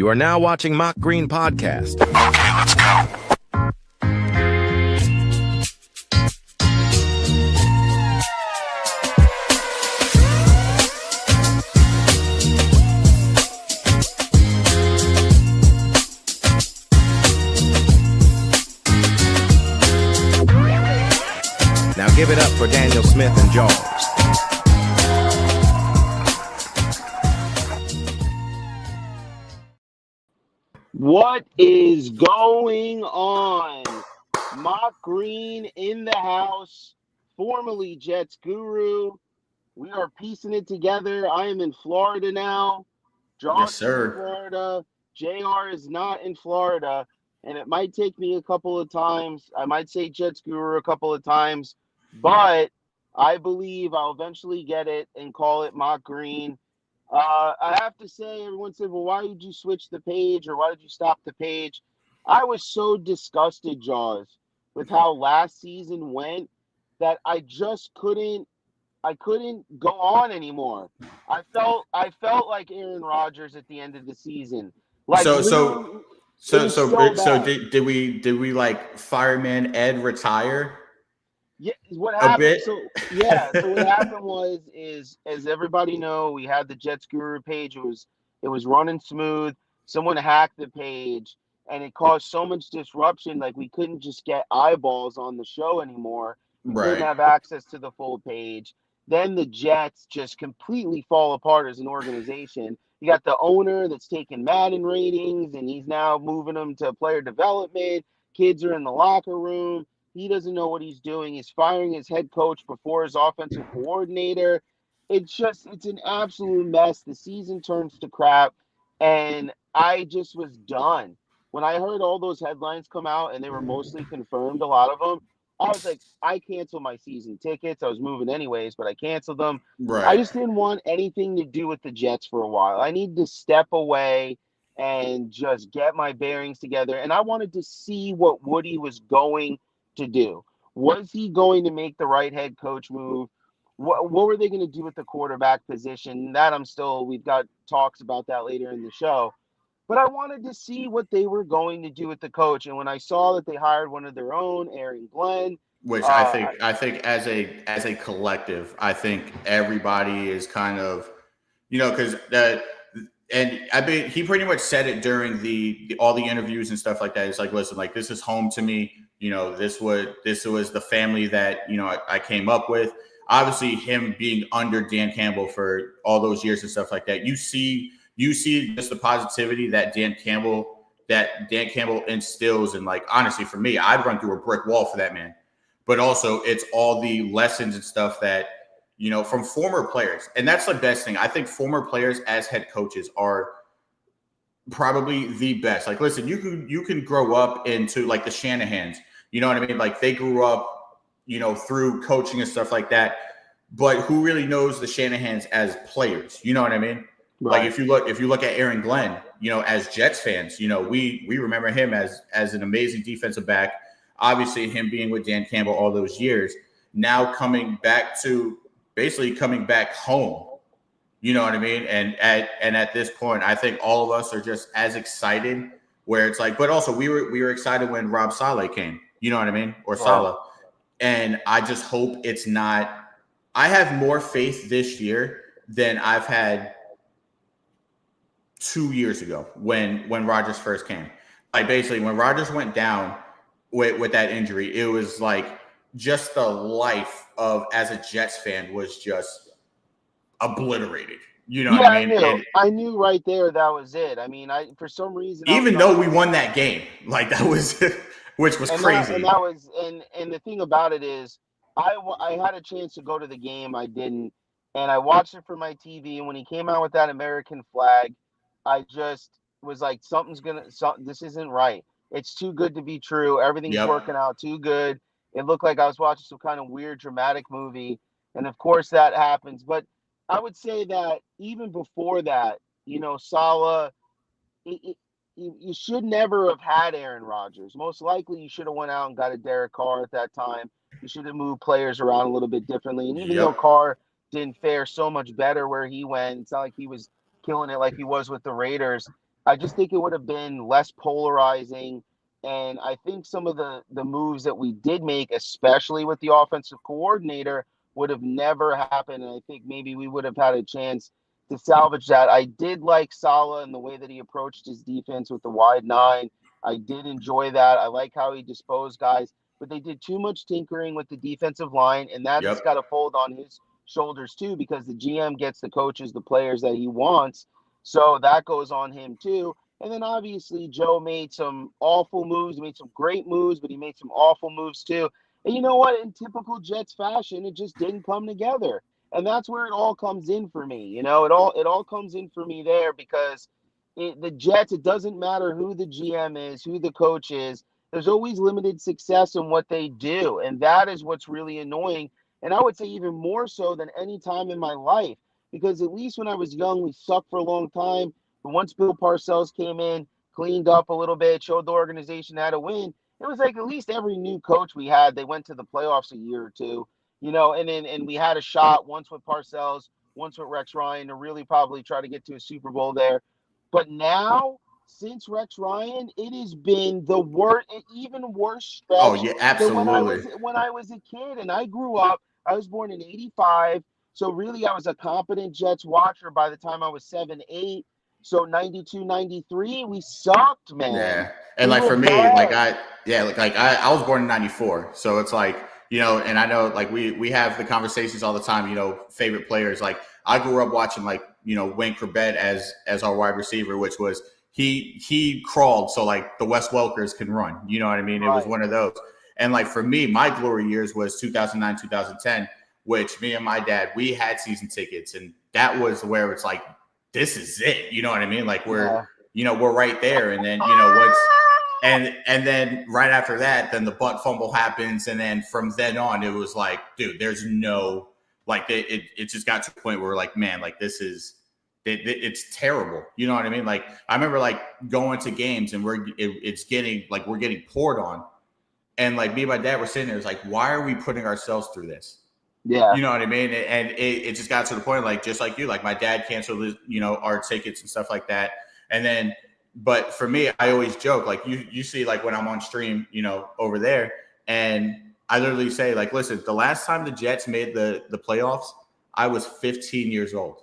You are now watching Mock Green Podcast. Okay, let's go. Now give it up for Daniel Smith and Jaws. What is going on? Mock Green in the house, formerly Jets Guru. We are piecing it together. I am in Florida now. Yes, sir. In Florida. JR is not in Florida. And it might take me a couple of times. I might say Jets Guru a couple of times. But I believe I'll eventually get it and call it Mock Green. I have to say, everyone said, well, why did you switch the page or why did you stop the page? I was so disgusted, Jaws, with how last season went that I just couldn't go on anymore. I felt like Aaron Rodgers at the end of the season. Like So did we like Fireman Ed retire? Yeah, what happened? So what happened is as everybody know, we had the Jets Guru page. It was running smooth. Someone hacked the page, and it caused so much disruption. Like we couldn't just get eyeballs on the show anymore. We couldn't have access to the full page. Then the Jets just completely fall apart as an organization. You got the owner that's taking Madden ratings, and he's now moving them to player development. Kids are in the locker room. He doesn't know what he's doing. He's firing his head coach before his offensive coordinator. It's an absolute mess. The season turns to crap, and I just was done. When I heard all those headlines come out, and they were mostly confirmed, a lot of them, I was like, I canceled my season tickets. I was moving anyways, but I canceled them. Right. I just didn't want anything to do with the Jets for a while. I needed to step away and just get my bearings together, and I wanted to see what Woody was going to do. Was he going to make the right head coach move? What were they going to do with the quarterback position? We've got talks about that later in the show. But I wanted to see what they were going to do with the coach. And when I saw that they hired one of their own, Aaron Glenn, which I think as a collective, I think everybody is kind of, because that. And I mean, he pretty much said it during all the interviews and stuff like that. It's like, listen, like this is home to me. This was the family that I came up with. Obviously, him being under Dan Campbell for all those years and stuff like that. You see just the positivity that Dan Campbell instills, and like honestly, for me, I'd run through a brick wall for that man. But also, it's all the lessons and stuff that. From former players. And that's the best thing. I think former players as head coaches are probably the best. Like, listen, you can grow up into like the Shanahans, you know what I mean? Like they grew up, through coaching and stuff like that. But who really knows the Shanahans as players? You know what I mean? Right. Like if you look at Aaron Glenn, as Jets fans, we remember him as an amazing defensive back. Obviously him being with Dan Campbell all those years, now coming back home, you know what I mean? And at this point, I think all of us are just as excited where it's like, but also we were excited when Rob Saleh came, you know what I mean? Or Saleh. And I just hope it's not, I have more faith this year than I've had 2 years ago when Rodgers first came. Like basically when Rodgers went down with that injury, it was like, just the life of as a Jets fan was just obliterated. You know what I mean? I knew right there that was it. I mean, for some reason, even though we won that game, like that was, which was crazy. And the thing about it is, I had a chance to go to the game. I didn't, and I watched it for my TV. And when he came out with that American flag, I just was like, this isn't right. It's too good to be true. Everything's working out too good. It looked like I was watching some kind of weird dramatic movie. And of course that happens. But I would say that even before that, Saleh, you should never have had Aaron Rodgers. Most likely you should have went out and got a Derek Carr at that time. You should have moved players around a little bit differently. And even though Carr didn't fare so much better where he went, it's not like he was killing it like he was with the Raiders. I just think it would have been less polarizing. And I think some of the moves that we did make, especially with the offensive coordinator, would have never happened. And I think maybe we would have had a chance to salvage that. I did like Saleh and the way that he approached his defense with the wide nine. I did enjoy that. I like how he disposed guys, but they did too much tinkering with the defensive line, and that's Yep. got to fold on his shoulders too, because the GM gets the coaches, the players that he wants. So that goes on him too. And then obviously Joe made some awful moves. He made some great moves, but he made some awful moves too. And you know what? In typical Jets fashion, it just didn't come together. And that's where it all comes in for me. You know, it all comes in for me there, because the Jets, it doesn't matter who the GM is, who the coach is. There's always limited success in what they do. And that is what's really annoying. And I would say even more so than any time in my life, because at least when I was young, we sucked for a long time. But once Bill Parcells came in, cleaned up a little bit, showed the organization how to win, it was like at least every new coach we had, they went to the playoffs a year or two, you know, and we had a shot once with Parcells, once with Rex Ryan to really probably try to get to a Super Bowl there. But now, since Rex Ryan, it has been the worst, even worse Oh stretch yeah, than when absolutely. I was a kid. And I grew up. I was born in '85, so really I was a competent Jets watcher by the time I was 7, 8. So 92, 93, we sucked, man. Yeah. And We like were for me, bad. I was born in 94. So it's like, and I know like we have the conversations all the time, favorite players. Like I grew up watching like, Wayne Corbett as our wide receiver, which was he crawled so like the West Welkers can run. You know what I mean? It was Right. one of those. And like for me, my glory years was 2009, 2010, which me and my dad, we had season tickets, and that was where it's like, this is it. You know what I mean? Like Yeah. we're right there. And then, and then right after that, then the butt fumble happens. And then from then on, it was like, dude, there's no, like, it just got to a point where like, man, like this is, it's terrible. You know what I mean? Like, I remember like going to games and we're getting poured on. And like me and my dad were sitting there, it's like, why are we putting ourselves through this? Yeah. You know what I mean? And it just got to the point, like, just like you, like my dad canceled his, our tickets and stuff like that. And then, but for me, I always joke, like you see, like when I'm on stream, over there, and I literally say, like, listen, the last time the Jets made the playoffs, I was 15 years old.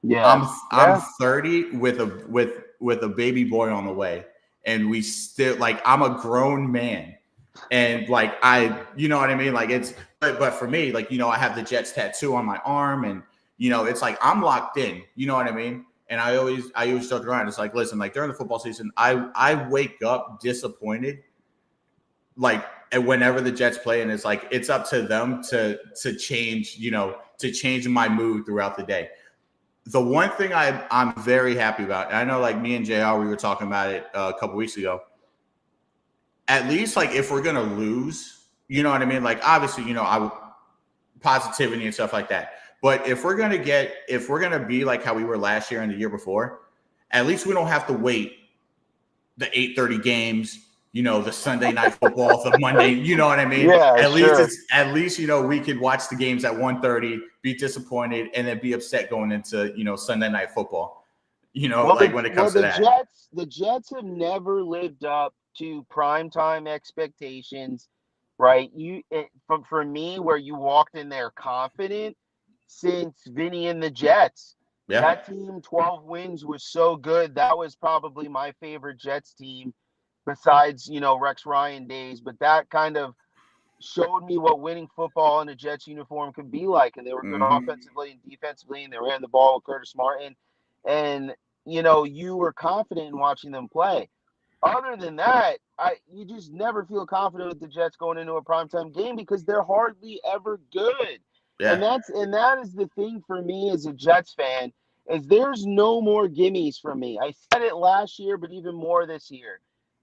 Yeah. I'm 30 with a baby boy on the way, and we still, like, I'm a grown man. And like you know what I mean? Like it's, but for me, like, I have the Jets tattoo on my arm, and it's like I'm locked in. You know what I mean? And I always joke around. It's like, listen, like during the football season, I wake up disappointed, like, and whenever the Jets play, and it's like it's up to them to change, to change my mood throughout the day. The one thing I'm very happy about, and I know like me and JR, we were talking about it a couple weeks ago. At least like if we're gonna lose, you know what I mean? Like obviously, positivity and stuff like that. But if we're gonna be like how we were last year and the year before, at least we don't have to wait the 8:30 games, the Sunday night football, the Monday, you know what I mean? Yeah, At sure. least we could watch the games at 1:30, be disappointed, and then be upset going into Sunday night football. Like when it comes to that. The Jets have never lived up to primetime expectations, right? For me, where you walked in there confident since Vinny and the Jets. Yeah. That team, 12 wins, was so good. That was probably my favorite Jets team, besides Rex Ryan days. But that kind of showed me what winning football in a Jets uniform could be like. And they were good Mm-hmm. offensively and defensively, and they ran the ball with Curtis Martin. And you were confident in watching them play. Other than that, you just never feel confident with the Jets going into a primetime game, because they're hardly ever good. And Yeah. that is the thing for me as a Jets fan, is there's no more gimmies from me. I said it last year, but even more this year.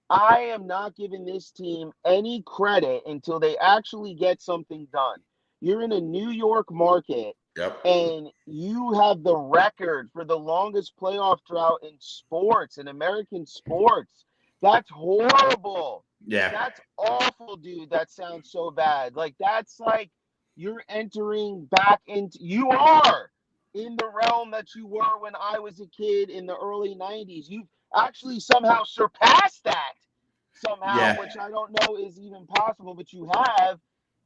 I am not giving this team any credit until they actually get something done. You're in a New York market, Yep. and you have the record for the longest playoff drought in sports, in American sports. That's horrible. Yeah. That's awful, dude. That sounds so bad. Like, that's like you're entering back into, you are. in the realm that you were when I was a kid in the early 90s. You've actually somehow surpassed that somehow, which I don't know is even possible, but you have.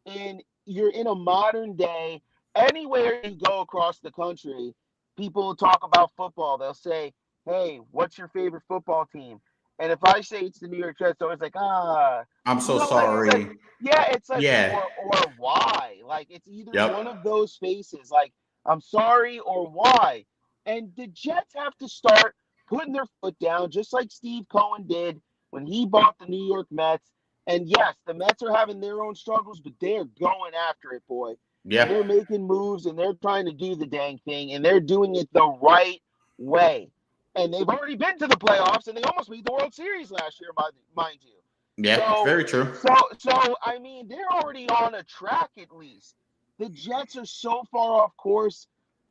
And you're in a modern day. Anywhere you go across the country, people talk about football. They'll say, hey, what's your favorite football team? And if I say it's the New York Jets, always like, I'm so sorry. It's like, Yeah. or why? Like, it's either Yep. one of those faces, like, I'm sorry or why. And the Jets have to start putting their foot down, just like Steve Cohen did when he bought the New York Mets. And yes, the Mets are having their own struggles, but they're going after it, boy. Yeah. And they're making moves, and they're trying to do the dang thing, and they're doing it the right way. And they've already been to the playoffs, and they almost made the World Series last year, mind you. Yeah, So, very true. So I mean, they're already on a track at least. The Jets are so far off course.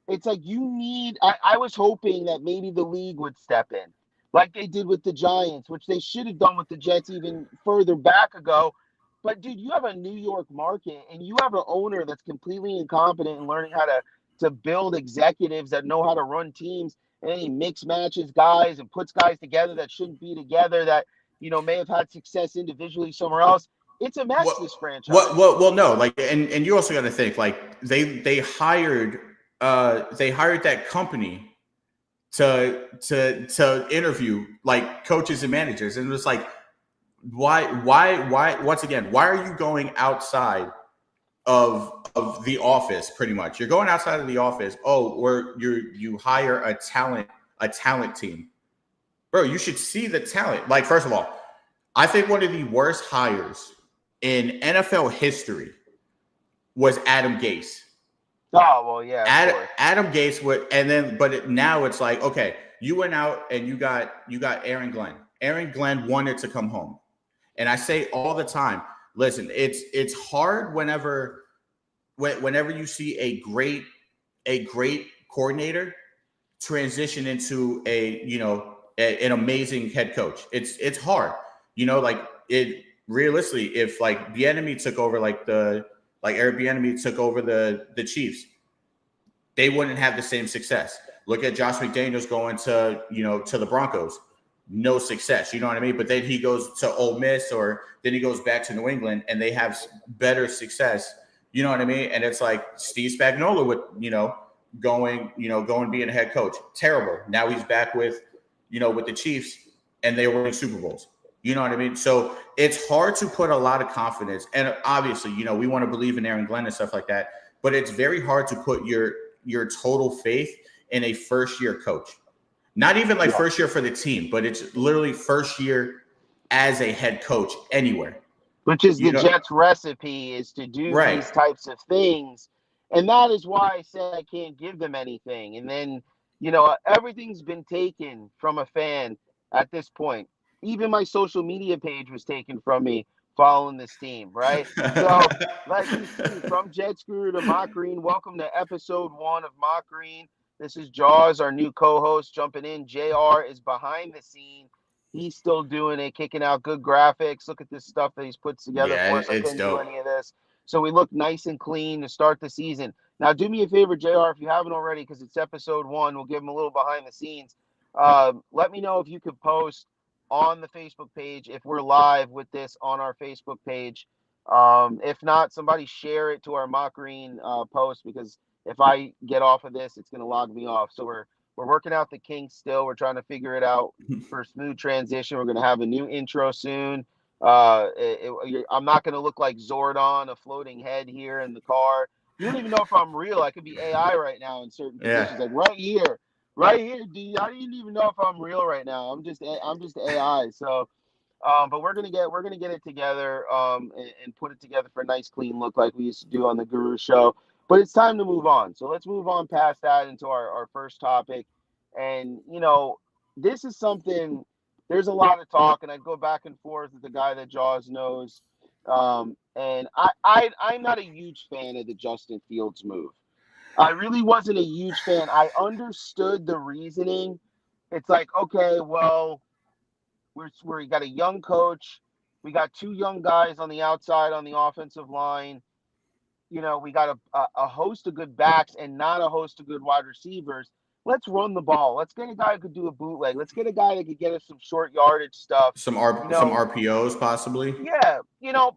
It's like you need. I was hoping that maybe the league would step in, like they did with the Giants, which they should have done with the Jets even further back ago. But dude, you have a New York market, and you have an owner that's completely incompetent in learning how to build executives that know how to run teams, and then he mix matches guys and puts guys together that shouldn't be together, that may have had success individually somewhere else. It's a mess, this franchise. Well, no, like, and you also got to think, like, they hired that company to interview like coaches and managers, and it was like, why once again, why are you going outside of the office? Pretty much, you're going outside of the office. You hire a talent team, bro. You should see the talent. Like, first of all, I think one of the worst hires in NFL history was Adam Gase. Oh, well, yeah. Adam Gase would, and then, now it's like, okay, you went out and you got Aaron Glenn. Aaron Glenn wanted to come home, and I say all the time, listen, it's hard whenever you see a great coordinator transition into an amazing head coach. It's hard, like it. Realistically, if like Bieniemy took over, Eric Bieniemy took over the Chiefs, they wouldn't have the same success. Look at Josh McDaniels going to the Broncos, no success. You know what I mean? But then he goes to Ole Miss, or then he goes back to New England, and they have better success. You know what I mean? And it's like Steve Spagnuolo with going being a head coach, terrible. Now he's back with the Chiefs, and they were in Super Bowls. You know what I mean? So it's hard to put a lot of confidence. And obviously, we want to believe in Aaron Glenn and stuff like that. But it's very hard to put your total faith in a first-year coach. Not even like first year for the team, but it's literally first year as a head coach anywhere. Which is the Jets' recipe, is to do these types of things. And that is why I said I can't give them anything. And then, everything's been taken from a fan at this point. Even my social media page was taken from me following this team, right? So, like you see, from Jets Guru to Mach Green, welcome to episode 1 of Mach Green. This is Jaws, our new co-host, jumping in. JR is behind the scene. He's still doing it, kicking out good graphics. Look at this stuff that he's put together for us. I couldn't do any of this. So we look nice and clean to start the season. Now, do me a favor, JR, if you haven't already, because it's episode 1. We'll give him a little behind the scenes. Let me know if you could post on the Facebook page if we're live with this on our Facebook page. If not, somebody share it to our Mach Green post, because if I get off of this, it's going to log me off. So we're working out the kinks still. We're trying to figure it out for a smooth transition. We're going to have a new intro soon. I'm not going to look like Zordon, a floating head here in the car. You don't even know if I'm real. I could be AI right now in certain positions. Like right here, dude. I didn't even know if I'm real right now. I'm just AI. So, but we're gonna get it together and put it together for a nice clean look like we used to do on the Guru Show. But it's time to move on. So let's move on past that into our first topic. And this is something. There's a lot of talk, and I go back and forth with the guy that Jaws knows. And I'm not a huge fan of the Justin Fields move. I really wasn't a huge fan. I understood the reasoning. It's like, okay, well, we got a young coach. We got 2 young guys on the outside on the offensive line. we got a host of good backs and not a host of good wide receivers. Let's run the ball. Let's get a guy who could do a bootleg. Let's get a guy that could get us some short yardage stuff. Some RPOs possibly. Yeah,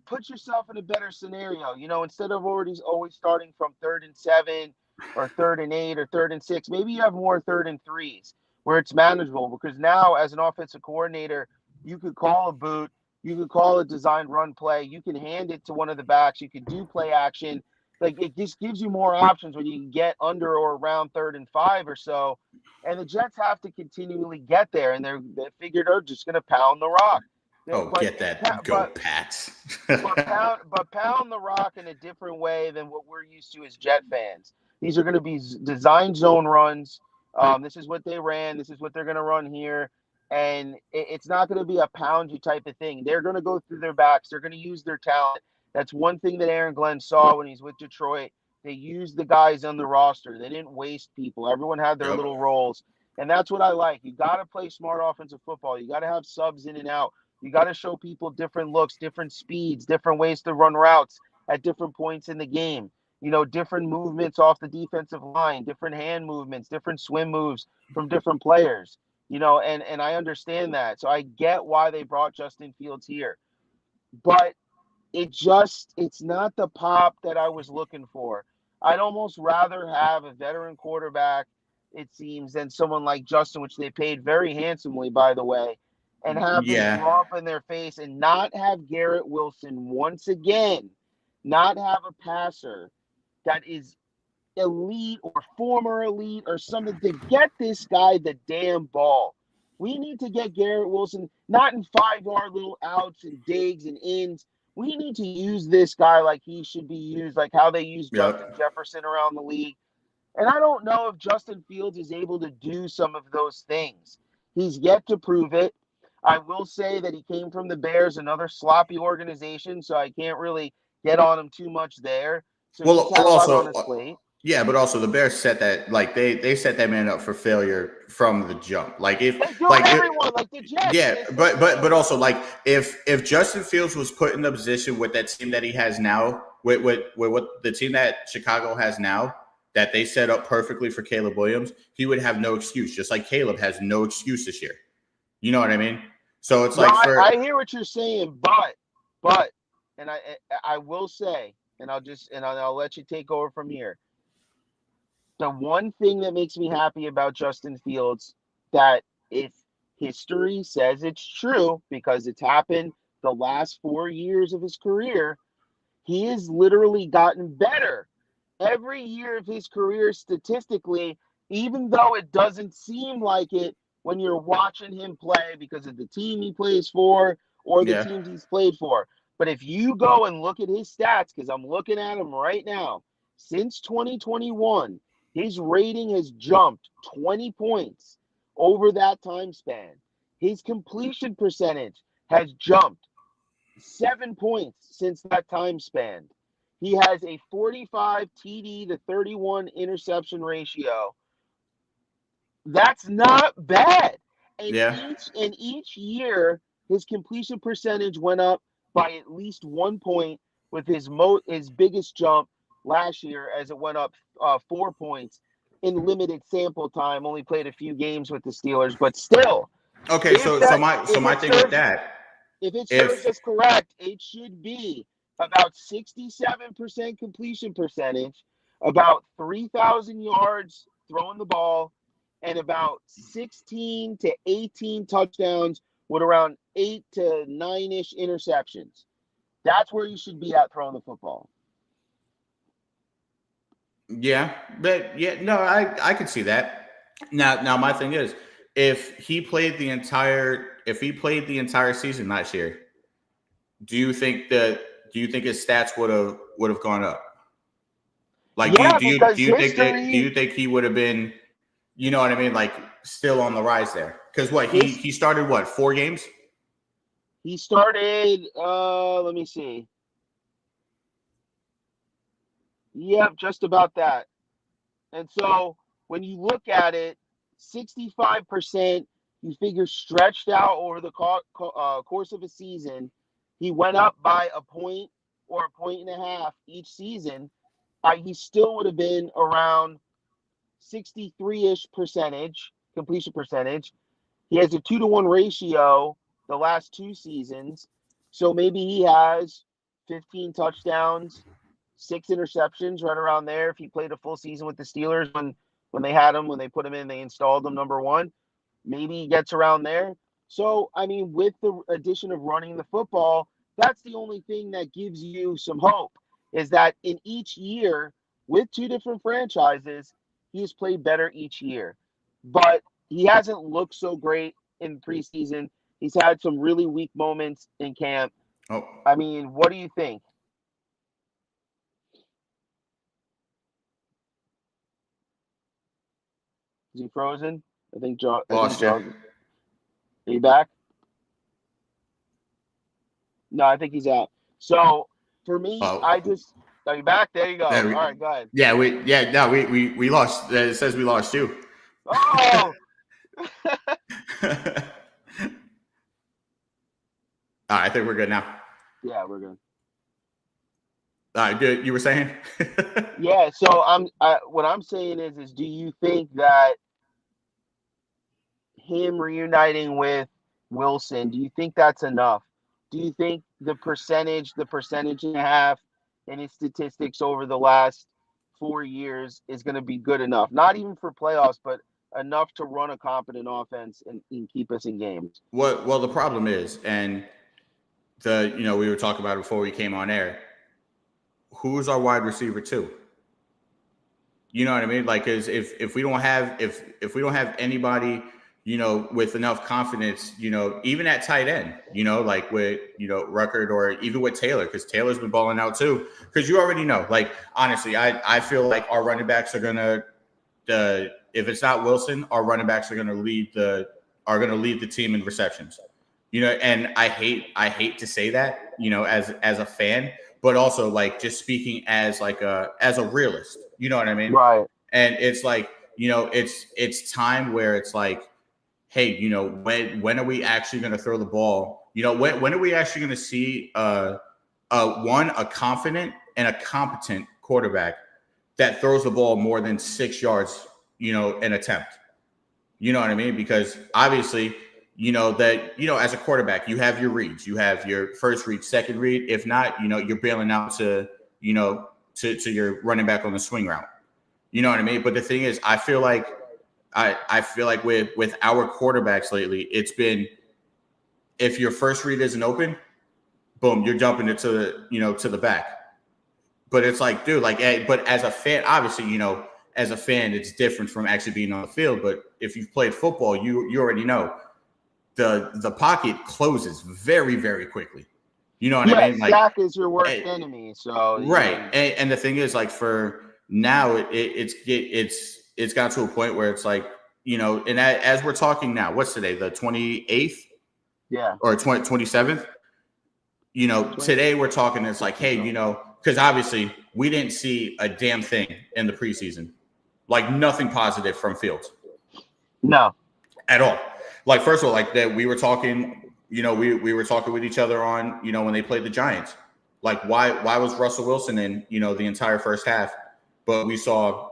put yourself in a better scenario. Instead of always starting from 3rd and 7 or 3rd and 8 or 3rd and 6, maybe you have more 3rd and 3s where it's manageable. Because now, as an offensive coordinator, you could call a boot, you could call a designed run play, you can hand it to one of the backs, you can do play action. Like, it just gives you more options when you can get under or around 3rd and 5 or so. And the Jets have to continually get there, and they figured they're just going to pound the rock. Get that. Go Pats. but pound the rock in a different way than what we're used to as Jet fans. These are going to be design zone runs. This is what they ran. This is what they're going to run here. And it's not going to be a pound you type of thing. They're going to go through their backs. They're going to use their talent. That's one thing that Aaron Glenn saw when he's with Detroit. They used the guys on the roster. They didn't waste people. Everyone had their little roles. And that's what I like. You got to play smart offensive football. You got to have subs in and out. You got to show people different looks, different speeds, different ways to run routes at different points in the game. Different movements off the defensive line, different hand movements, different swim moves from different players. And I understand that. So I get why they brought Justin Fields here. But it's not the pop that I was looking for. I'd almost rather have a veteran quarterback, it seems, than someone like Justin, which they paid very handsomely, by the way, and have them blow up in their face and not have Garrett Wilson once again, not have a passer that is elite or former elite or something to get this guy the damn ball. We need to get Garrett Wilson not in 5-yard little outs and digs and ins. We need to use this guy like he should be used, like how they use Justin Jefferson around the league. And I don't know if Justin Fields is able to do some of those things. He's yet to prove it. I will say that he came from the Bears, another sloppy organization, so I can't really get on him too much there. So also, but also the Bears set that, like, they set that man up for failure from the jump. Like, if everyone like the Jets. but also, like, if Justin Fields was put in the position with that team that he has now, with what the team that Chicago has now, that they set up perfectly for Caleb Williams, he would have no excuse. Just like Caleb has no excuse this year. You know what I mean? So it's I hear what you're saying, but, and I will say, and I'll let you take over from here. The one thing that makes me happy about Justin Fields, that if history says it's true, because it's happened the last 4 years of his career, he has literally gotten better every year of his career statistically, even though it doesn't seem like it when you're watching him play because of the team he plays for or the teams he's played for. But if you go and look at his stats, because I'm looking at him right now, since 2021, his rating has jumped 20 points over that time span. His completion percentage has jumped 7 points since that time span. He has a 45 TD to 31 interception ratio. That's not bad. And each year, his completion percentage went up by at least 1 point, with his biggest jump last year as it went up 4 points in limited sample time. Only played a few games with the Steelers, but still. Okay, so my thing with that, if it serves us correct, it should be about 67% completion percentage, about 3,000 yards throwing the ball, and about 16 to 18 touchdowns with around 8 to 9-ish interceptions. That's where you should be at throwing the football. Yeah, but I can see that. Now my thing is, if he played the entire season last year, do you think his stats would have gone up? Like, do you think he would have been, you know what I mean, like, still on the rise there? Because he started 4 games? He started, let me see. Yep, just about that. And so when you look at it, 65%, you figure stretched out over the course of a season, he went up by a point or a point and a half each season. he still would have been around 63-ish percentage completion percentage. He has a 2-to-1 ratio the last 2 seasons. So maybe he has 15 touchdowns, 6 interceptions, right around there. If he played a full season with the Steelers when they had him, when they put him in, they installed him number 1. Maybe he gets around there. So, I mean, with the addition of running the football, that's the only thing that gives you some hope, is that in each year with 2 different franchises, he has played better each year. But he hasn't looked so great in preseason. He's had some really weak moments in camp. Oh, I mean, what do you think? Is he frozen? I think John. lost you. Are you back? No, I think he's out. So for me, are you back? There you go. All right, go ahead. Yeah, we lost. It says we lost you. Oh. All right, I think we're good now. Yeah, we're good. All right, good. You were saying? Yeah. So what I'm saying is, do you think that him reuniting with Wilson, do you think that's enough? Do you think the percentage and a half in his statistics over the last 4 years is going to be good enough? Not even for playoffs, but enough to run a competent offense and keep us in games. Well, the problem is, and we were talking about it before we came on air. Who's our wide receiver 2? You know what I mean? Like, if we don't have anybody, with enough confidence, even at tight end, like with Ruckert, or even with Taylor, because Taylor's been balling out too. Because you already know, like, honestly, I feel like our running backs are gonna, if it's not Wilson, our running backs are gonna lead the team in receptions. And I hate to say that, as a fan, but also, like, just speaking as a realist, you know what I mean? Right. And it's like, it's time where it's like, hey, when are we actually going to throw the ball? When are we actually going to see a confident and a competent quarterback that throws the ball more than 6 yards, an attempt? You know what I mean? Because obviously, as a quarterback, you have your reads. You have your first read, second read. If not, you're bailing out to your running back on the swing route. You know what I mean? But the thing is, I feel like with our quarterbacks lately, it's been, if your first read isn't open, boom, you're dumping it to the back. But it's like, dude, but as a fan, obviously, as a fan, it's different from actually being on the field. But if you've played football, you already know the pocket closes very, very quickly. You know what I mean? Like, sack is your worst enemy. So right, and the thing is, like, for now, it's got to a point where it's like, and as we're talking now, what's today, the 28th? Yeah. Or 27th? Today we're talking, it's like, hey, because obviously we didn't see a damn thing in the preseason. Like, nothing positive from Fields. No. At all. Like, first of all, like, that we were talking, we were talking with each other on, when they played the Giants. Like, why was Russell Wilson in, the entire first half? But we saw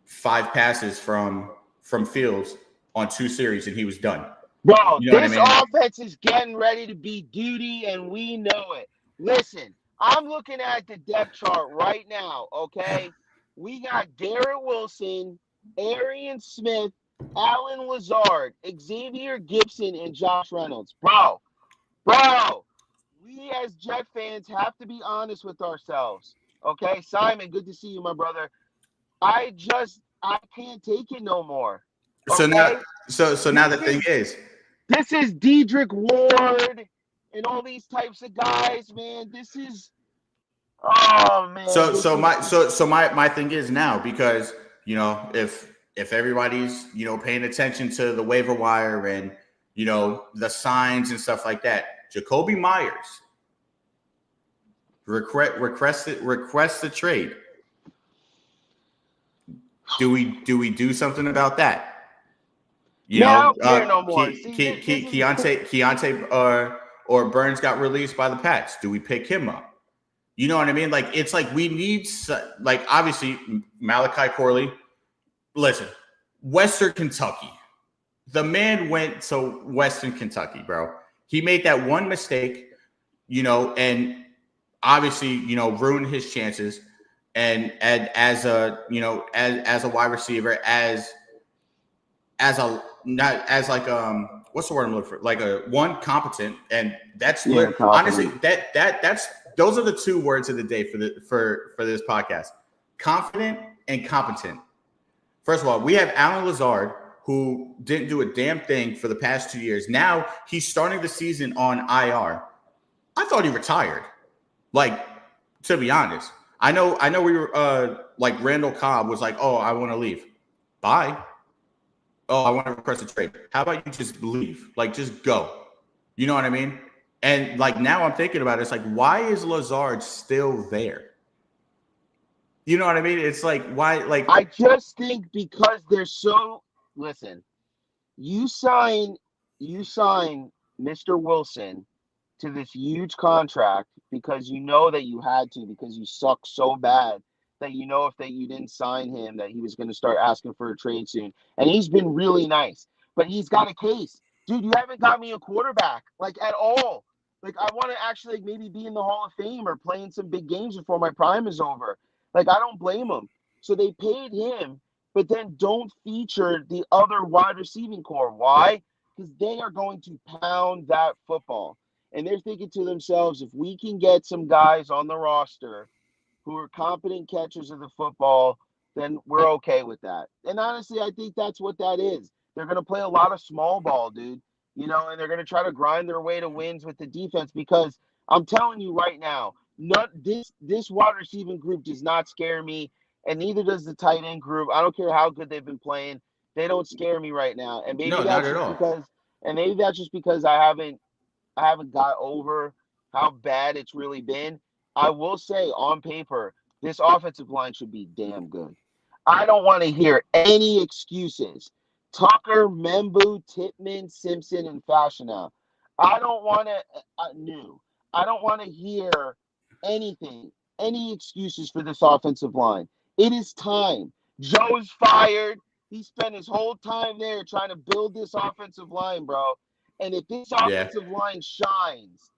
5 passes from Fields on 2 series, and he was done. Bro, this offense is getting ready to be duty, and we know it. Listen, I'm looking at the depth chart right now, okay? We got Garrett Wilson, Arian Smith, Alan Lazard, Xavier Gibson, and Josh Reynolds. Bro, we as Jet fans have to be honest with ourselves, okay? Simon, good to see you, my brother. I can't take it no more. Okay? So now the thing is, this is Dedrick Ward and all these types of guys, man. This is, oh man. So my thing is now, because if everybody's paying attention to the waiver wire and the signs and stuff like that, Jacoby Myers request the trade. Do we do something about that? No more. Keontae or Burns got released by the Pats. Do we pick him up? You know what I mean? Like, it's like we need, like, obviously, Malachi Corley. Listen, Western Kentucky. The man went to Western Kentucky, bro. He made that one mistake, and obviously, ruined his chances. And as a wide receiver, what's the word I'm looking for? Like a one competent, and that's honestly that's those are the two words of the day for this podcast: confident and competent. First of all, we have Alan Lazard, who didn't do a damn thing for the past 2 years. Now he's starting the season on IR. I thought he retired. Like, to be honest, I know we were like Randall Cobb was like, oh, I want to leave. Bye. Oh, I want to request a trade. How about you just leave? Like, just go. You know what I mean? And like now I'm thinking about it. It's like, why is Lazard still there? You know what I mean? It's like, why? Like, I just think because they're so. Listen, you sign Mr. Wilson to this huge contract because you know that you had to, because you suck so bad that if you didn't sign him that he was going to start asking for a trade soon. And he's been really nice, but he's got a case. Dude, you haven't got me a quarterback, like, at all. Like, I want to actually, like, maybe be in the Hall of Fame or playing some big games before my prime is over. Like, I don't blame him. So they paid him, but then don't feature the other wide receiving core. Why? Because they are going to pound that football. And they're thinking to themselves, if we can get some guys on the roster who are competent catchers of the football, then we're okay with that. And honestly, I think that's what that is. They're going to play a lot of small ball, dude. And they're going to try to grind their way to wins with the defense, because I'm telling you right now, this wide receiving group does not scare me, and neither does the tight end group. I don't care how good they've been playing. They don't scare me right now. And maybe that's just because I haven't got over how bad it's really been. I will say, on paper, this offensive line should be damn good. I don't want to hear any excuses. Tucker, Membu, Tippmann, Simpson, and Fashionow. I don't want to hear anything, any excuses for this offensive line. It is time. Joe's fired. He spent his whole time there trying to build this offensive line, bro. And if this offensive line shines,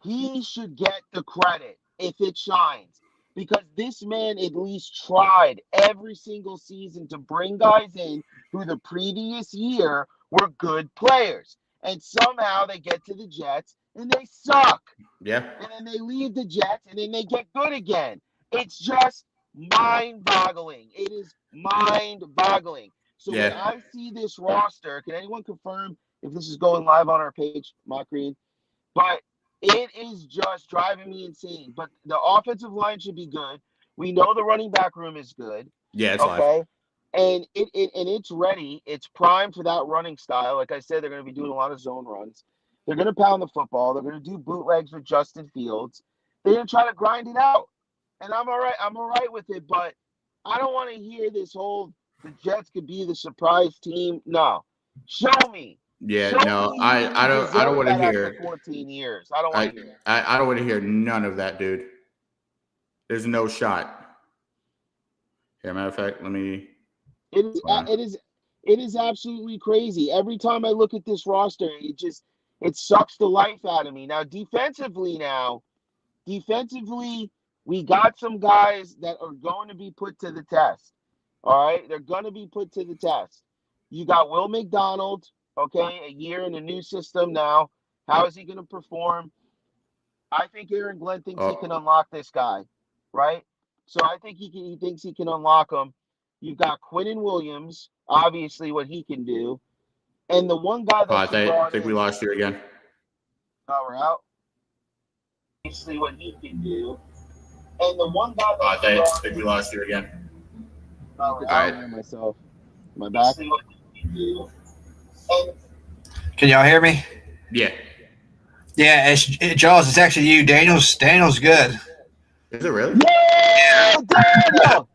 he should get the credit if it shines. Because this man at least tried every single season to bring guys in who the previous year were good players. And somehow they get to the Jets and they suck. Yeah. And then they leave the Jets and then they get good again. It's just mind-boggling. It is mind-boggling. So when I see this roster, can anyone confirm if this is going live on our page, Mach Green? But it is just driving me insane. But the offensive line should be good. We know the running back room is good. Yeah, it's live. And it's ready. It's primed for that running style. Like I said, they're going to be doing a lot of zone runs. They're going to pound the football. They're going to do bootlegs with Justin Fields. They're going to try to grind it out. And I'm all right. I'm all right with it. But I don't want to hear this whole the Jets could be the surprise team. No. Show me. Yeah, no, I don't want to hear 14 years. I don't want to hear. I don't want to hear none of that, dude. There's no shot. Here, matter of fact, let me. It is absolutely crazy. Every time I look at this roster, it sucks the life out of me. Now, defensively, we got some guys that are going to be put to the test. All right, they're going to be put to the test. You got Will McDonald. Okay, a year in a new system now. How is he going to perform? I think Aaron Glenn thinks he can unlock this guy, right? So I think he thinks he can unlock him. You've got Quinnen Williams, obviously what he can do, and the one guy that I think we lost you again. Oh, we're out. Obviously what he can do, and the one guy that I think we lost you again. All right. Myself. Am I back? Can y'all hear me? Yeah. Yeah, Jaws, it's actually you. Daniel's good. Is it really? Yeah, Daniel.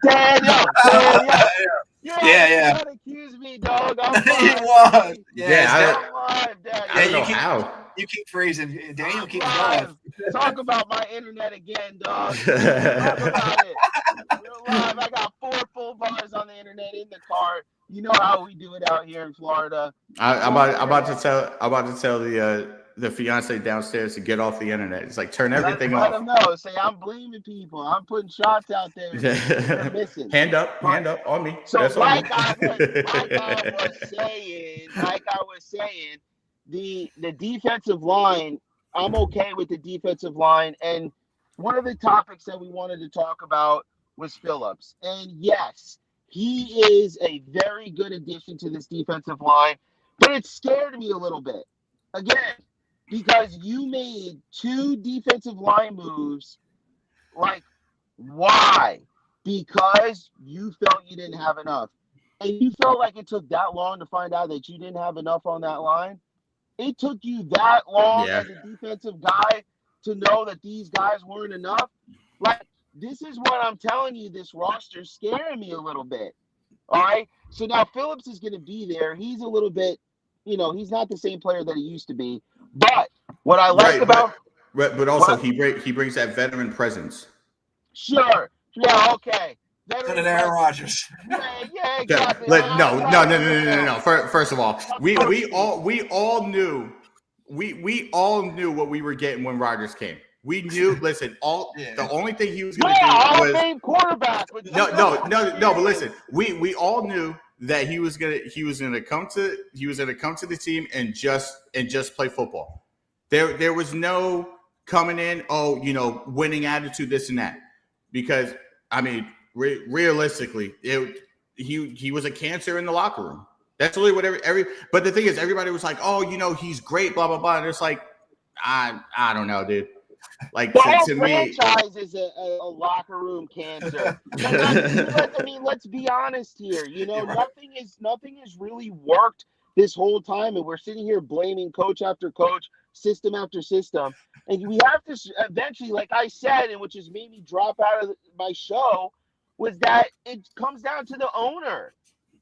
Yeah. Don't accuse me, dog. I'm It was. I don't know how. You keep freezing. Daniel keeps live. going. Talk about my internet again, dog. Talk about it. Real live. I got 4 full bars on the internet in the car. You know how we do it out here in Florida. I'm about to tell the fiance downstairs to get off the internet. It's like turn everything off. Let them know. Say I'm blaming people. I'm putting shots out there. They're missing. Hand up on me. So That's like on me. I was saying, the defensive line, I'm okay with the defensive line. And one of the topics that we wanted to talk about was Phillips. And yes, he is a very good addition to this defensive line, but it scared me a little bit. Again, because you made 2 defensive line moves. Like, why? Because you felt you didn't have enough. And you felt like it took that long to find out that you didn't have enough on that line. It took you that long as a defensive guy to know that these guys weren't enough. Like, this is what I'm telling you, this roster's scaring me a little bit. All right? So now Phillips is going to be there. He's a little bit, he's not the same player that he used to be. But what I like about – But also he brings that veteran presence. Sure. Yeah, okay. And Aaron Rodgers. Yeah, exactly. No. First of all, we all knew what we were getting when Rodgers came. We knew. Listen, the only thing he was going to do was quarterback. No. But listen, we all knew that he was gonna come to the team and just play football. There was no coming in, winning attitude, this and that, because I mean. Realistically, he was a cancer in the locker room. That's really what but the thing is, everybody was like, "Oh, he's great," blah blah blah. And it's like, I don't know, dude. Like the to whole me, franchise is a locker room cancer. Let's be honest here. Nothing has really worked this whole time, and we're sitting here blaming coach after coach, system after system, and we have to eventually, like I said, and which has made me drop out of my show. Was that it comes down to the owner,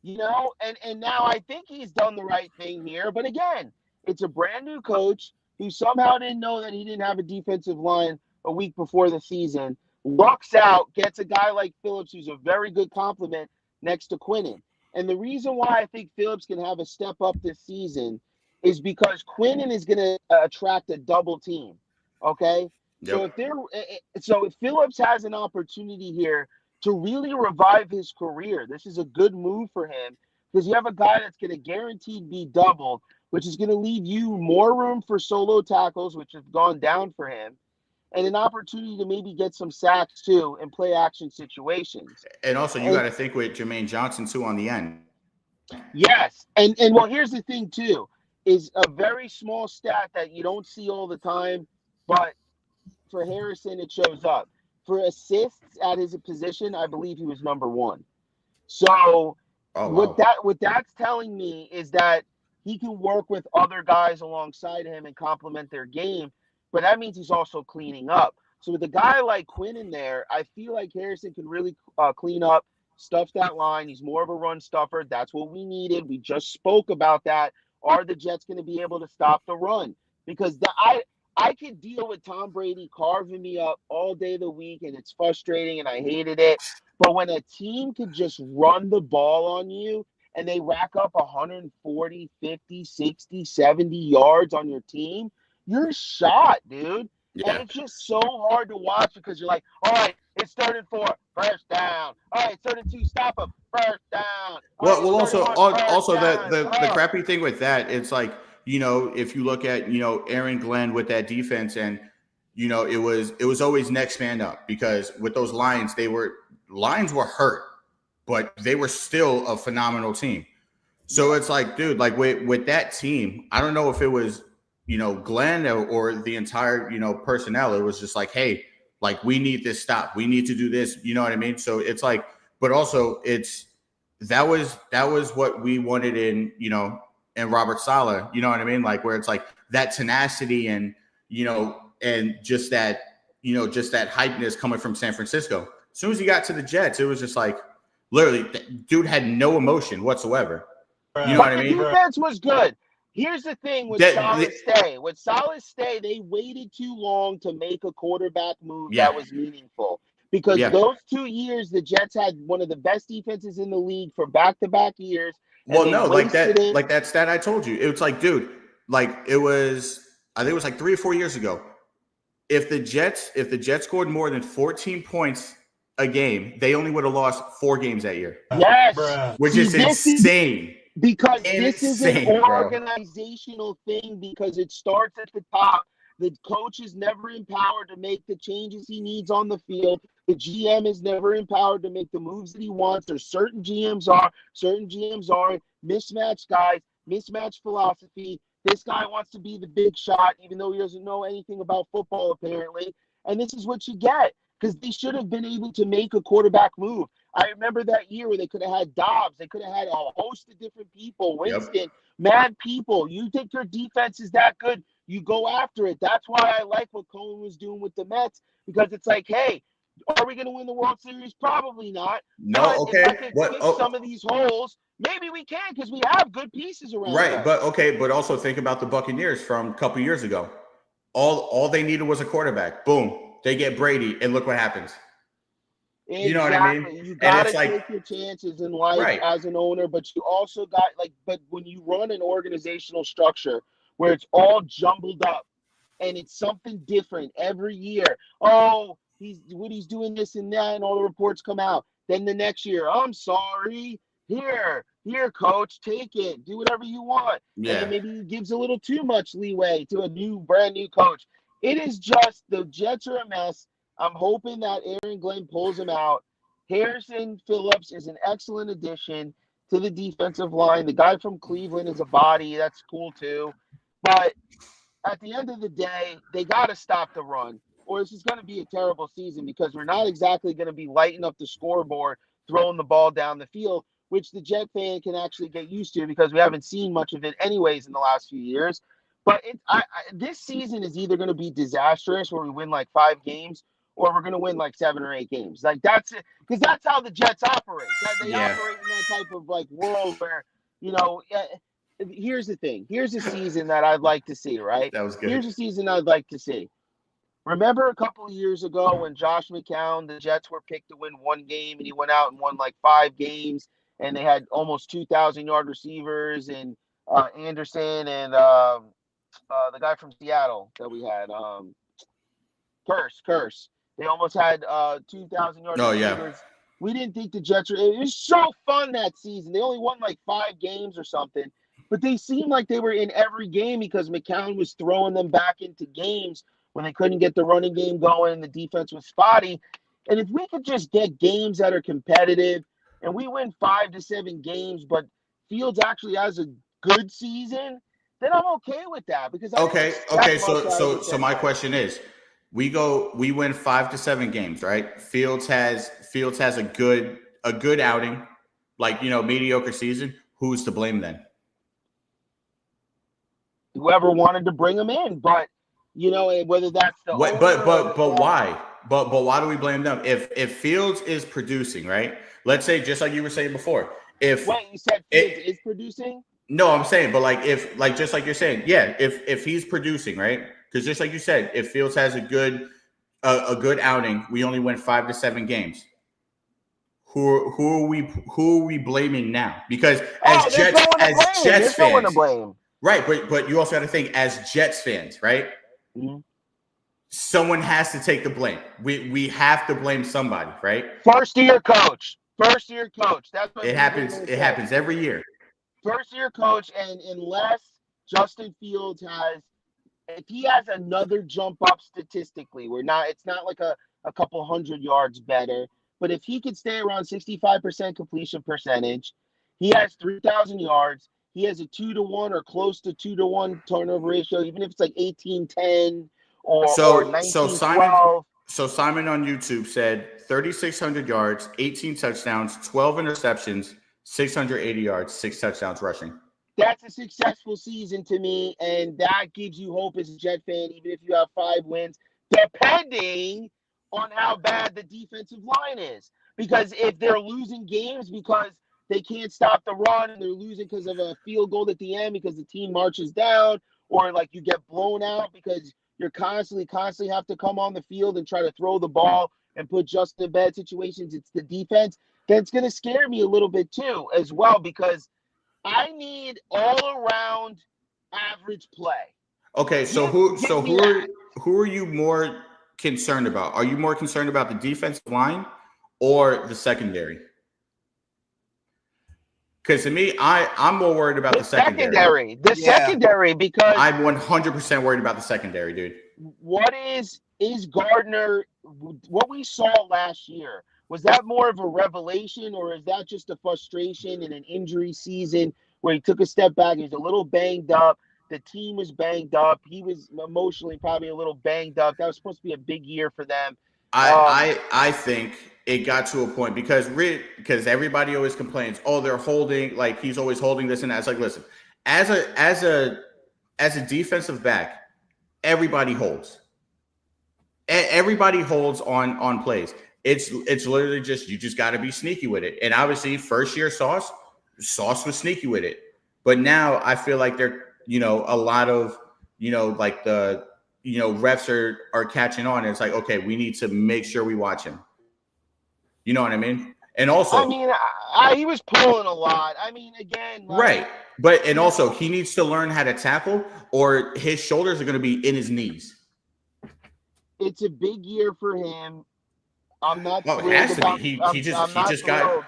and now I think he's done the right thing here. But again, it's a brand new coach who somehow didn't know that he didn't have a defensive line a week before the season, lucks out, gets a guy like Phillips, who's a very good compliment next to Quinnen. And the reason why I think Phillips can have a step up this season is because Quinnen is going to attract a double team. Okay. Yep. So if Phillips has an opportunity here to really revive his career, this is a good move for him because you have a guy that's going to guaranteed be doubled, which is going to leave you more room for solo tackles, which have gone down for him, and an opportunity to maybe get some sacks too and play action situations. And also, you got to think with Jermaine Johnson too on the end. Yes, and well, here's the thing too, is a very small stat that you don't see all the time, but for Harrison it shows up. For assists at his position, I believe he was number 1. So what that's telling me is that he can work with other guys alongside him and complement their game, but that means he's also cleaning up. So with a guy like Quinn in there, I feel like Harrison can really clean up, stuff that line. He's more of a run stuffer. That's what we needed. We just spoke about that. Are the Jets going to be able to stop the run? Because I could deal with Tom Brady carving me up all day of the week, and it's frustrating, and I hated it. But when a team could just run the ball on you, and they rack up 140, 50, 60, 70 yards on your team, you're shot, dude. Yeah. And it's just so hard to watch because you're like, all right, it's 3rd and 4, first down. All right, 3rd and 2, stop them, first down. Well, also the crappy thing with that, it's like, if you look at, Aaron Glenn with that defense and, it was always next man up because with those lines were hurt, but they were still a phenomenal team. So it's like, dude, like with that team, I don't know if it was, Glenn or the entire, personnel. It was just like, hey, like we need this stop. We need to do this. You know what I mean? So it's like, but also that was what we wanted in, and Robert Saleh, you know what I mean? Like where it's like that tenacity and, and just that hypeness coming from San Francisco. As soon as he got to the Jets, it was just like, literally, dude had no emotion whatsoever. You know what I mean? The defense was good. Here's the thing with That- Solid Stay. With Solid Stay, they waited too long to make a quarterback move Yeah. that was meaningful. Because Yeah. those 2 years, the Jets had one of the best defenses in the league for back-to-back years. And Well, they no, like wasted it. that stat I told you. It was like, dude, like it was, I think it was like 3 or 4 years ago. If the Jets scored more than 14 points a game, they only would have lost 4 games that year. Yes. Which is insane. Because this is an Insane, bro. organizational thing, because it starts at the top. The coach is never empowered to make the changes he needs on the field. The GM is never empowered to make the moves that he wants. Or certain GMs are, certain GMs aren't. Mismatched guys, mismatched philosophy. This guy wants to be the big shot, even though he doesn't know anything about football, apparently. And this is what you get, because they should have been able to make a quarterback move. I remember that year where they could have had Dobbs. They could have had a host of different people. Winston, mad people. You think your defense is that good, you go after it. That's why I like what Cohen was doing with the Mets, because it's like, hey, are we going to win the World Series? Probably not. No, but okay. if I can fix some of these holes, maybe we can, because we have good pieces around Right, us. but also think about the Buccaneers from a couple years ago. All they needed was a quarterback. Boom, they get Brady, and look what happens. Exactly. You know what I mean? You got to like, take your chances in life as an owner, but you also got, but when you run an organizational structure where it's all jumbled up and it's something different every year. Oh, he's doing this and that, and all the reports come out. Then the next year, I'm sorry. Here, coach, take it. Do whatever you want. Yeah. And then maybe he gives a little too much leeway to a brand new coach. It is just, the Jets are a mess. I'm hoping that Aaron Glenn pulls him out. Harrison Phillips is an excellent addition to the defensive line. The guy from Cleveland is a body. That's cool too. But at the end of the day, they got to stop the run, or this is going to be a terrible season, because we're not exactly going to be lighting up the scoreboard, throwing the ball down the field, which the Jet fan can actually get used to, because we haven't seen much of it anyways in the last few years. But this season is either going to be disastrous, where we win like 5 games, or we're going to win like 7 or 8 games. Like, that's it, because that's how the Jets operate. They operate in that type of like world where, here's the thing. Here's a season that I'd like to see, right? That was good. Here's a season I'd like to see. Remember a couple of years ago when Josh McCown, the Jets were picked to win 1 game, and he went out and won like 5 games, and they had almost 2,000-yard receivers, and Anderson and the guy from Seattle that we had, Curse. They almost had 2,000-yard receivers. Yeah. We didn't think the Jets were. It was so fun that season. They only won like 5 games or something, but they seemed like they were in every game, because McCown was throwing them back into games when they couldn't get the running game going. The defense was spotty. And if we could just get games that are competitive, and we win 5 to 7 games, but Fields actually has a good season, then I'm okay with that, because So my question is, we win 5 to 7 games, right? Fields has a good outing, like, mediocre season. Who's to blame then? Whoever wanted to bring him in, but whether that's the but why? But why do we blame them? If Fields is producing, right? Let's say, just like you were saying before, you said Fields is producing? No, I'm saying, but just like you're saying, yeah, if he's producing, right? Because just like you said, if Fields has a good outing, we only win 5 to 7 games. Who are we blaming now? Because as Jets fans, right? But you also got to think, as Jets fans, right? Mm-hmm. Someone has to take the blame. We have to blame somebody, right? First year coach. That's what it happens. It happens every year. First year coach, and unless Justin Fields if he has another jump up statistically, it's not like a couple hundred yards better, but if he could stay around 65% completion percentage, he has 3,000 yards, he has a 2-to-1 or close to 2-to-1 turnover ratio, even if it's like 18-10 or 19-12. So Simon on YouTube said 3,600 yards, 18 touchdowns, 12 interceptions, 680 yards, 6 touchdowns rushing. That's a successful season to me, and that gives you hope as a Jet fan, even if you have 5 wins, depending on how bad the defensive line is. Because if they're losing games because they can't stop the run and they're losing because of a field goal at the end because the team marches down, or like you get blown out because you're constantly have to come on the field and try to throw the ball and put Justin in bad situations. It's the defense that's going to scare me a little bit too as well, because I need all around average play. Okay, so who are you more concerned about? Are you more concerned about the defensive line or the secondary? Because to me, I'm more worried about the secondary. Secondary, because I'm 100% worried about the secondary, dude. What is Gardner? What we saw last year, was that more of a revelation, or is that just a frustration in an injury season where he took a step back? He was a little banged up. The team was banged up. He was emotionally probably a little banged up. That was supposed to be a big year for them. I think it got to a point because everybody always complains, oh, they're holding, like he's always holding this and that. It's like, listen, as a defensive back, everybody holds. Everybody holds on plays. It's literally just, you just got to be sneaky with it. And obviously, first year Sauce was sneaky with it. But now I feel like they're, a lot of, like the, refs are catching on. And it's like, okay, we need to make sure we watch him. You know what I mean? And also, I mean, he was pulling a lot. I mean, again, right. But, and also he needs to learn how to tackle, or his shoulders are going to be in his knees. It's a big year for him. I'm not. Well, it has to be. He just got.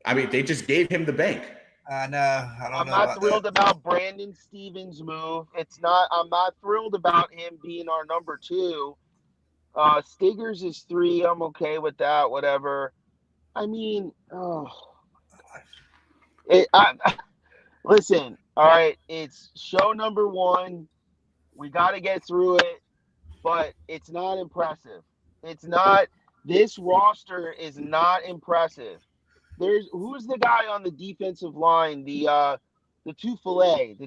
I mean, they just gave him the bank. I know. I don't know. I'm not thrilled about Brandon Stevens' move. I'm not thrilled about him being our number 2. Stiggers is 3. I'm okay with that. Whatever. I mean, listen. All right, it's show number 1. We got to get through it, but it's not impressive. It's not. This roster is not impressive. Who's the guy on the defensive line? The Tufele,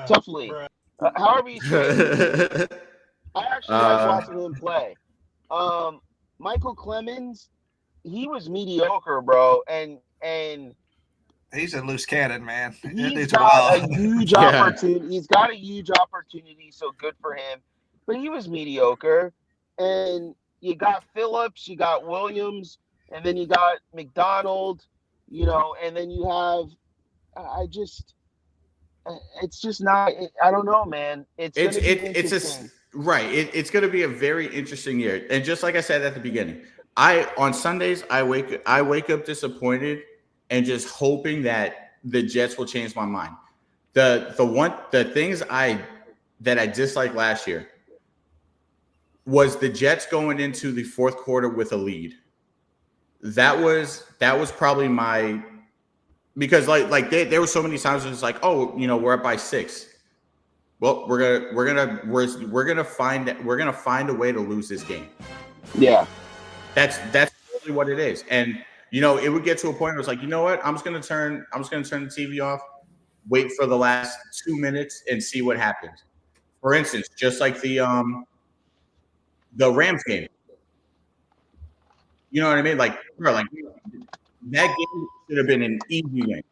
Tuffley. However you say it. I actually like watching him play. Michael Clemens, he was mediocre, bro, and he's a loose cannon, man. He's got a huge opportunity. He's got a huge opportunity, so good for him. But he was mediocre, and you got Phillips, you got Williams, and then you got McDonald, and then you have. It's just not. I don't know, man. It's going to be a very interesting year, and just like I said at the beginning, on Sundays I wake up disappointed and just hoping that the Jets will change my mind. The things that I disliked last year was the Jets going into the fourth quarter with a lead. That was probably because there were so many times it's like, oh, we're up by 6. Well, we're gonna find a way to lose this game. Yeah, that's really what it is. And it would get to a point where it's like, you know what, I'm just gonna turn the TV off, wait for the last 2 minutes, and see what happens. For instance, just like the Rams game. You know what I mean? Like that game should have been an easy win.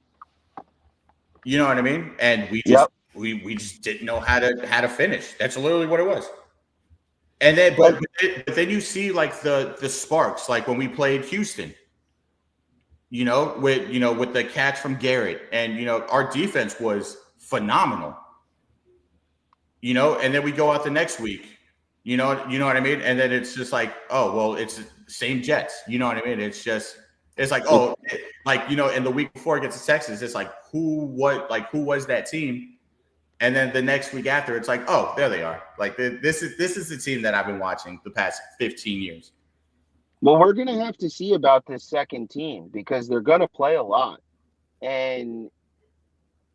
You know what I mean? And we just didn't know how to finish. That's literally what it was. And then, but then you see like the sparks, like when we played Houston. With the catch from Garrett, and our defense was phenomenal. And then we go out the next week. You know what I mean? And then it's just like, oh, well, it's the same Jets. You know what I mean? It's like, oh, and the week before it gets to Texas, it's like, who was that team? And then the next week after, it's like, oh, there they are. Like this is the team that I've been watching the past 15 years. Well, we're going to have to see about this second team because they're going to play a lot. And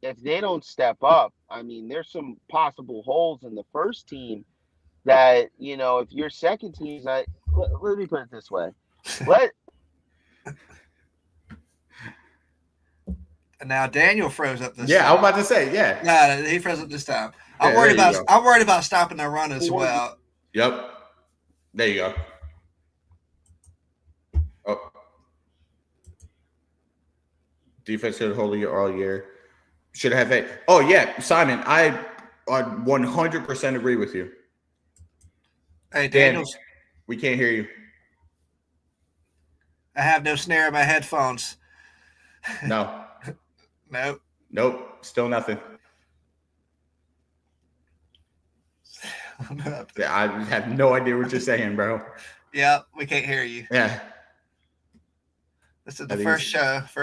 if they don't step up, I mean, there's some possible holes in the first team that, if your second team is let me put it this way. Now Daniel froze up this time. time. I was about to say, yeah. No, he froze up this time. I'm worried about stopping their run as well. Yep. There you go. Oh. Defense should hold you all year. Should have faith. Oh yeah, Simon, I 100% agree with you. Hey, Dan, Daniels, we can't hear you. I have no snare in my headphones. No. Nope. Still nothing. I have no idea what you're saying, bro. Yeah, we can't hear you. Yeah. This is the first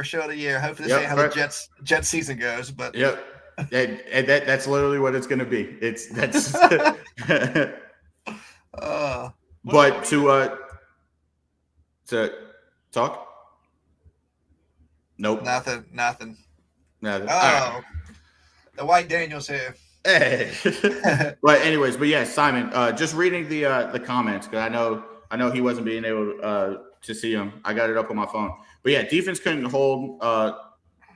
show of the year. Hopefully this ain't how the Jets season goes. But and that's literally what it's going to be. That's. But to talk. Nope. Nothing. Oh, the White Daniels here. Hey. But yeah, Simon. Just reading the comments because I know he wasn't being able to see them. I got it up on my phone. But yeah, defense couldn't hold the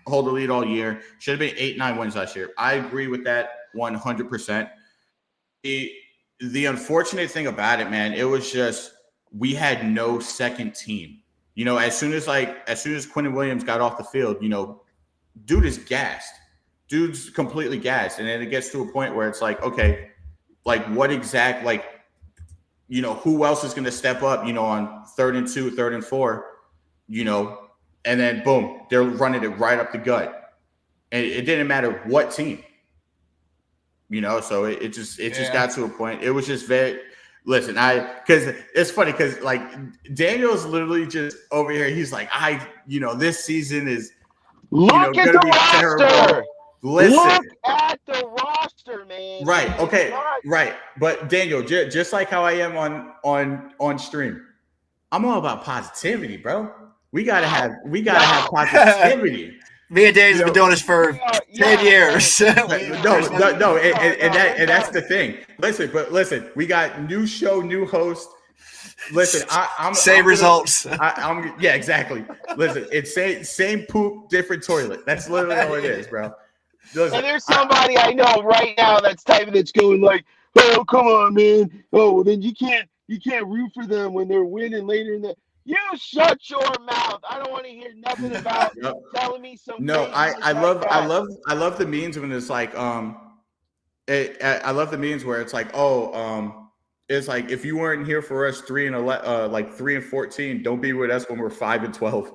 lead all year. Should have been 8-9 wins last year. I agree with that 100%. The unfortunate thing about it, man, it was just we had no second team. You know, as soon as Quentin Williams got off the field, you know, dude is gassed. Dude's completely gassed. And then it gets to a point where it's like, okay, like what exact, like, you know, who else is going to step up, you know, on 3rd and 2, 3rd and 4, you know, and then boom, they're running it right up the gut. And it didn't matter what team, you know, so it just got to a point. It was just very, listen, because it's funny because like Daniel's literally just over here. He's like, you know, this season is, look going to be terrible. Listen. Look at the roster, man. Right. Okay. Right. But Daniel, just like how I am on stream, I'm all about positivity, bro. We gotta have positivity. Me and Dave's been doing this for 10 years. No, and that's the thing. Listen, we got new show, new host. Listen, I'm same results. Yeah, exactly. Listen, it's same poop, different toilet. That's literally all it is, bro. Listen, and there's somebody I know right now that's typing that's going like, "Oh, come on, man. Oh, well, then you can't root for them when they're winning later in the." You shut your mouth. I don't want to hear nothing about telling me some. No, I love the memes when it's like I love the memes where it's like it's like if you weren't here for us 3 and 14, don't be with us when we're 5 and 12.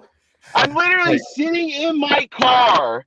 I'm literally sitting in my car,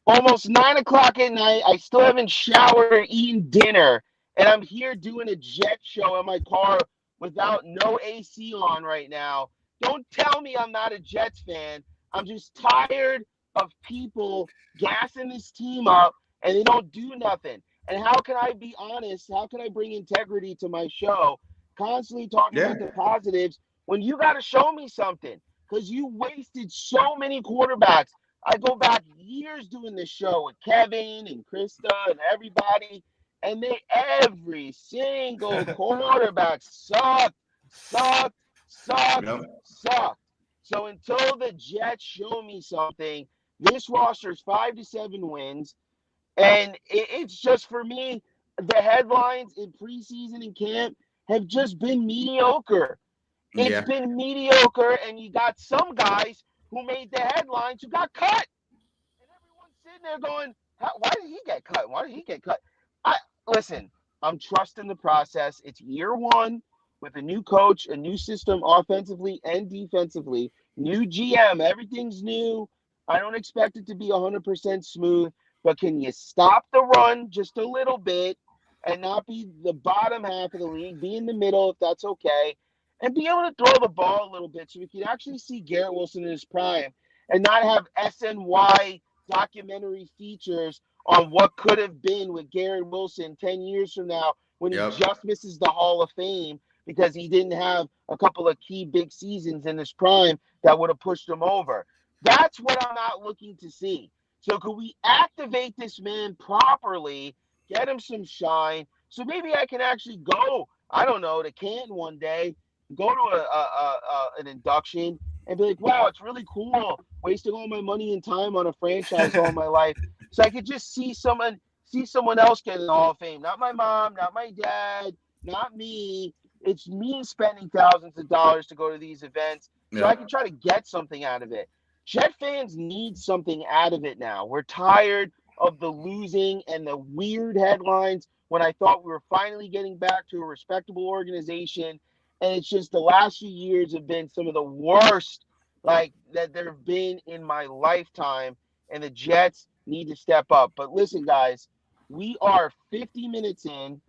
almost 9 o'clock at night. I still haven't showered or eaten dinner, and I'm here doing a Jet show in my car without no AC on right now. Don't tell me I'm not a Jets fan. I'm just tired of people gassing this team up and they don't do nothing. And how can I be honest? How can I bring integrity to my show? Constantly talking about the positives when you got to show me something because you wasted so many quarterbacks. I go back years doing this show with Kevin and Krista and everybody, and every single quarterback sucked. So until the Jets show me something, this roster is 5 to 7 wins, and it's just for me. The headlines in preseason and camp have just been mediocre. It's been mediocre, and you got some guys who made the headlines who got cut, and everyone's sitting there going, "Why did he get cut? Why did he get cut?" Listen, I'm trusting the process. It's year one. With a new coach, a new system offensively and defensively, new GM, everything's new. I don't expect it to be 100% smooth, but can you stop the run just a little bit and not be the bottom half of the league, be in the middle if that's okay, and be able to throw the ball a little bit so we can actually see Garrett Wilson in his prime and not have SNY documentary features on what could have been with Garrett Wilson 10 years from now when he just misses the Hall of Fame because he didn't have a couple of key big seasons in his prime that would have pushed him over. That's what I'm not looking to see. So could we activate this man properly, get him some shine, so maybe I can actually go, I don't know, to Canton one day, go to an induction and be like, wow, it's really cool, wasting all my money and time on a franchise all my life. So I could just see someone else get in the Hall of Fame. Not my mom, not my dad, not me. It's me spending thousands of dollars to go to these events so I can try to get something out of it. Jet fans need something out of it now. We're tired of the losing and the weird headlines when I thought we were finally getting back to a respectable organization. And it's just the last few years have been some of the worst like that there have been in my lifetime. And the Jets need to step up. But listen, guys, we are 50 minutes in.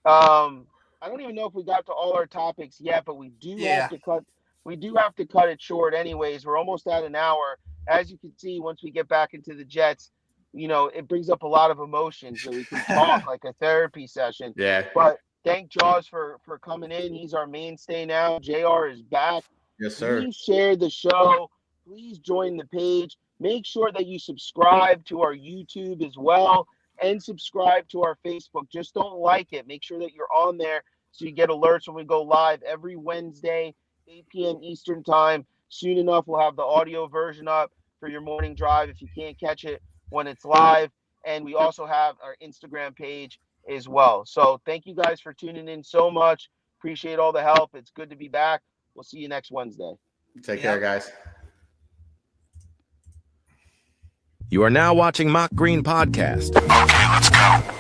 I don't even know if we got to all our topics yet, but we do have to cut. We do have to cut it short, anyways. We're almost at an hour. As you can see, once we get back into the Jets, it brings up a lot of emotions, so we can talk like a therapy session. Yeah. But thank Jaws for coming in. He's our mainstay now. JR is back. Yes, sir. Please share the show. Please join the page. Make sure that you subscribe to our YouTube as well and subscribe to our Facebook. Just don't like it. Make sure that you're on there so you get alerts when we go live every Wednesday, 8 p.m. Eastern time. Soon enough, we'll have the audio version up for your morning drive if you can't catch it when it's live. And we also have our Instagram page as well. So thank you guys for tuning in so much. Appreciate all the help. It's good to be back. We'll see you next Wednesday. Take care, guys. You are now watching Mock Green Podcast. Okay, let's go.